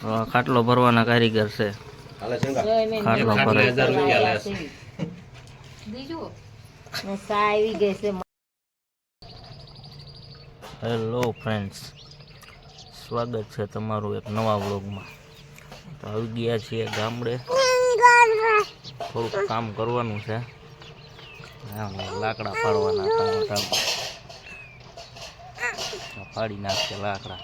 ખાટલો ભરવાના કારીગર છે. ખાટલો ભરે. હેલો ફ્રેન્ડ્સ, સ્વાગત છે તમારું એક નવા વ્લોગમાં. તો આવી ગયા છીએ ગામડે, થોડુંક કામ કરવાનું છે. લાકડા ફાડવાના હતા, ફાડી નાખશે લાકડા.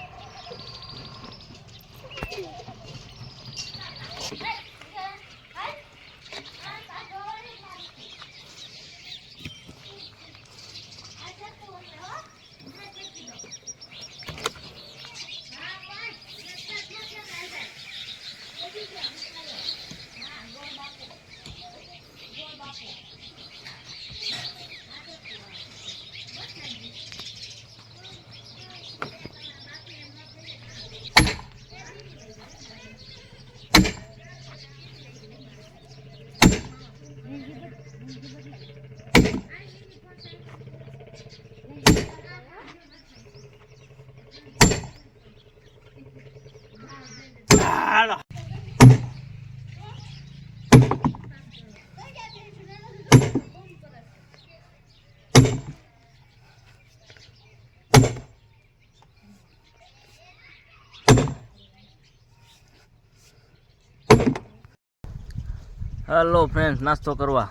હેલો ફ્રેન્ડ્સ, નાસ્તો કરવા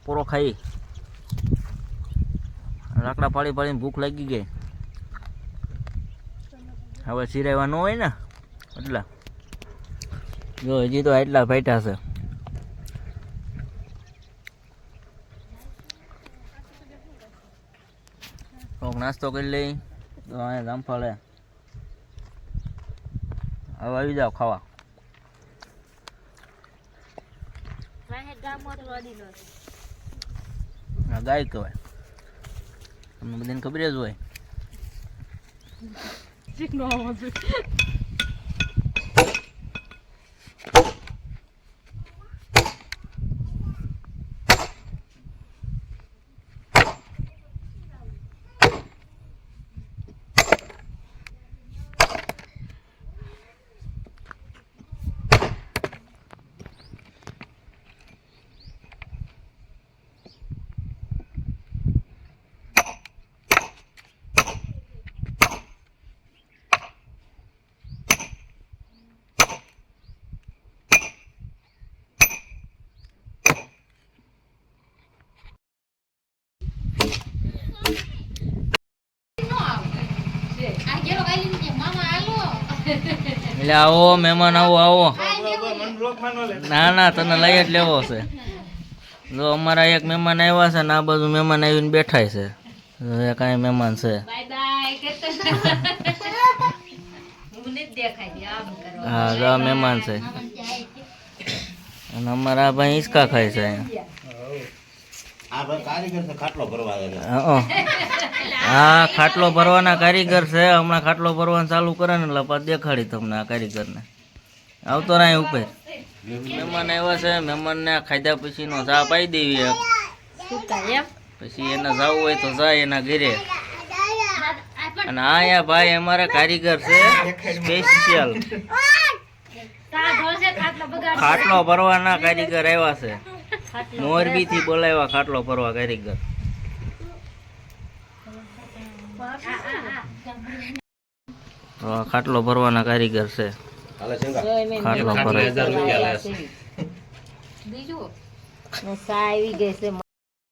પૂરો ખાઈ લાકડા પાડી પાડીને ભૂખ લાગી ગઈ. હવે સિરાવા ન હોય ને એટલા જો હજી તો એટલા ફાટ્યા છે. થોડોક નાસ્તો કરી લઈ તો અહીંયા જામફળે. હવે આવી જાઓ ખાવા. ગાય કહેવાય, તમને બધાને ખબર જ હોય. એટલે આવો મહેમાન, આવો આવો. ના ના, તને લઈ જ લેવો છે. જો અમારા એક મહેમાન આવ્યા છે ને આ બાજુ મહેમાન આવીને બેઠા છે. કાંઈ મહેમાન છે? હા, જો મહેમાન છે. અને અમારા ભાઈ હિંચકા ખાય છે અહીંયા. હા, ખાટલો ભરવાના કારીગર છે. હમણાં ખાટલો ભરવાનું ચાલુ કરે ને એટલે પાછું દેખાડી તમને આ કારીગરને. આવતો રહે ઉપર. મહેમાન આવ્યા છે, મહેમાનને ખાધા પછીનો ચા પાઈ દેવી. પછી એને જવું હોય તો જાય એના ઘરે. અને અહીંયા ભાઈ અમારા કારીગર છે સ્પેશિયલ. ખાટલો ભરવાના કારીગર આવ્યા છે. મોરબી થી બોલાવ્યા ખાટલો ભરવા કારીગર. ખાટલો ભરવાના કારીગર છે. ખાટલો ભરે.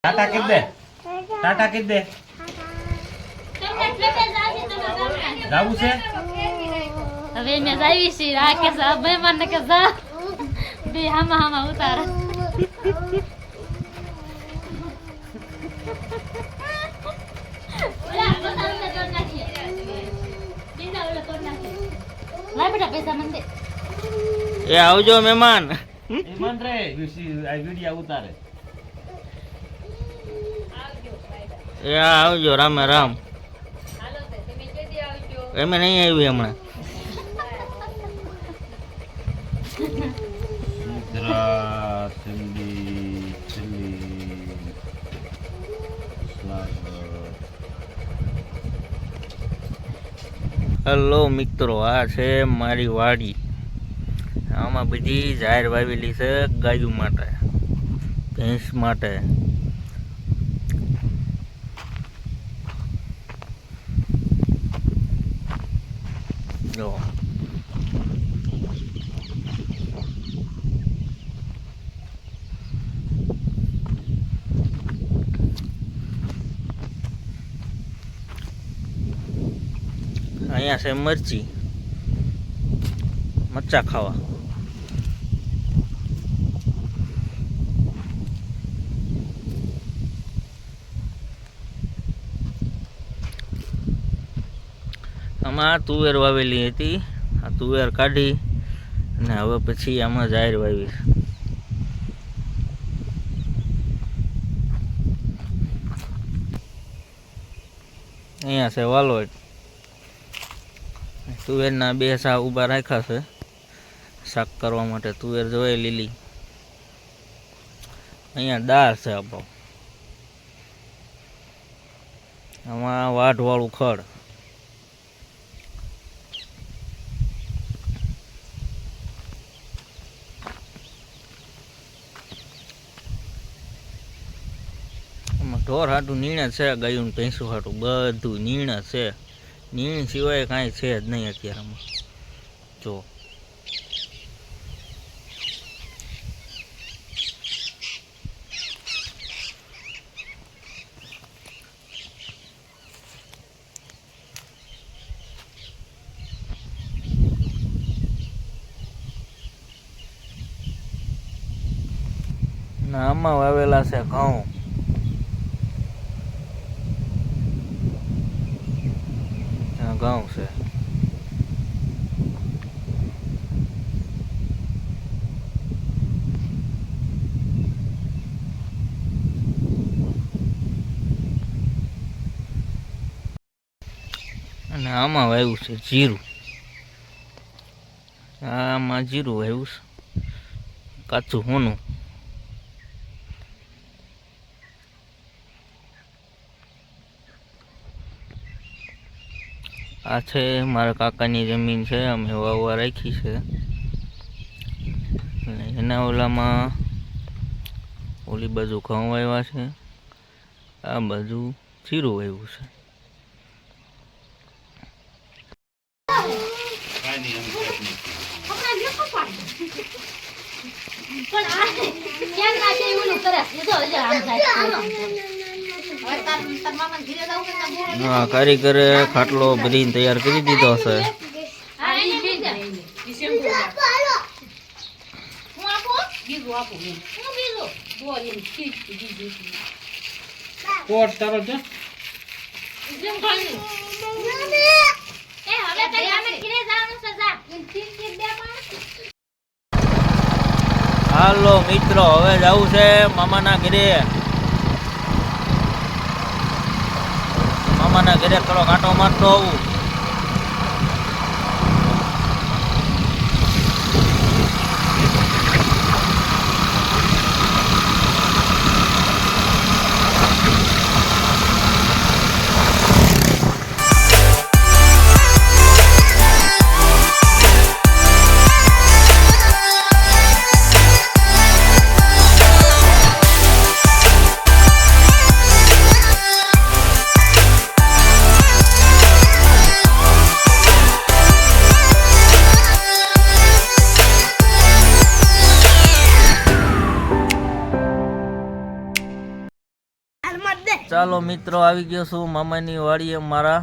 ટાટા કીધ દે, ટાટા કીધ દે. જાવું છે હવે મેં જાવી છે આ કે ભાઈ મને કે જા બે હામા હામા ઉતાર. એ આવજો મહેમાન. એ આવજો, રામે રામ. એમે નહીં આવી હમણાં. હેલો મિત્રો, આ છે મારી વાડી. આમાં બધી જાહેર વાવેલી છે ગાયું માટે, ભેંસ માટે. જો અહીંયા છે મરચી, મરચા ખાવા. આમાં તુવેર વાવેલી હતી, આ તુવેર કાઢી અને હવે પછી આમાં જાહેર વાવી. અહીંયા છે વાલોડ. તુવેરના 2 સા ઊભા રાખ્યા છે શાક કરવા માટે. તુવેર જોઈ લીલી. અહીંયા દાળ છે આપણો. આમાં વાઢવાળું ખડ. આમાં ઢોર હાટું નીણ છે, ગાયું ભેંસું હાટું બધું નીણ છે. નીણ સિવાય કાંઈ છે જ નહીં અત્યારમાં. જો ના આમાં વાવેલા છે ઘઉં. ઘઉં છે. અને આમાં વાવ્યું છે જીરું. આમાં જીરું વાવ્યું છે, કાચું હોનું. આ છે મારા કાકાની જમીન છે, અમે વાવવા રાખી છે. અને એના ઓલામાં ઓલી બાજુ ઘઉં વાવ્યા છે, આ બાજુ જીરું વાવ્યું છે. હા, કારીગરે ખાટલો ભરીને તૈયાર કરી દીધો છે. કોટ તારો છે. હાલો મિત્રો, હવે જવું છે મામાના ઘરે. મામાના ઘરે થોડો કાંટો મારતો આવું. ચાલો મિત્રો, આવી ગયો છું મામાની વાડીએ. મારા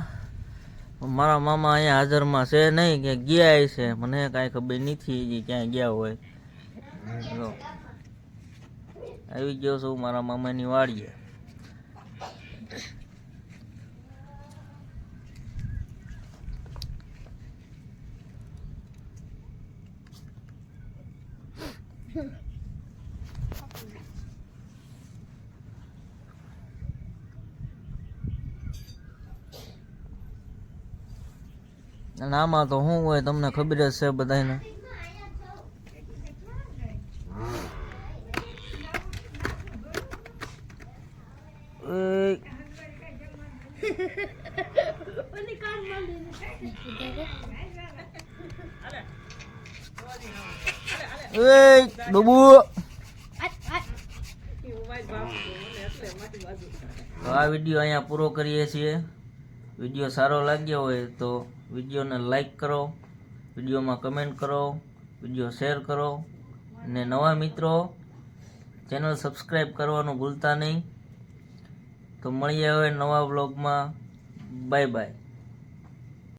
મામા અહીંયા હાજરમાં છે નહીં, કે ગયા છે, મને કાંઈ ખબર નથી હજી ક્યાંય ગયા હોય. આવી ગયો છું મારા મામાની વાડીએ. અને આમાં તો શું હોય તમને ખબર જ છે બધાને. એ ડુબુ તો આ વિડીયો અહીંયા પૂરો કરીએ છીએ. વિડીયો સારો લાગ્યો હોય તો વિડીયોને લાઈક કરો, વિડીયોમાં કમેન્ટ કરો, વિડીયો શેર કરો અને નવા મિત્રો ચેનલ સબસ્ક્રાઈબ કરવાનું ભૂલતા નહીં. તો મળીએ હવે નવા બ્લોગમાં. Bye bye.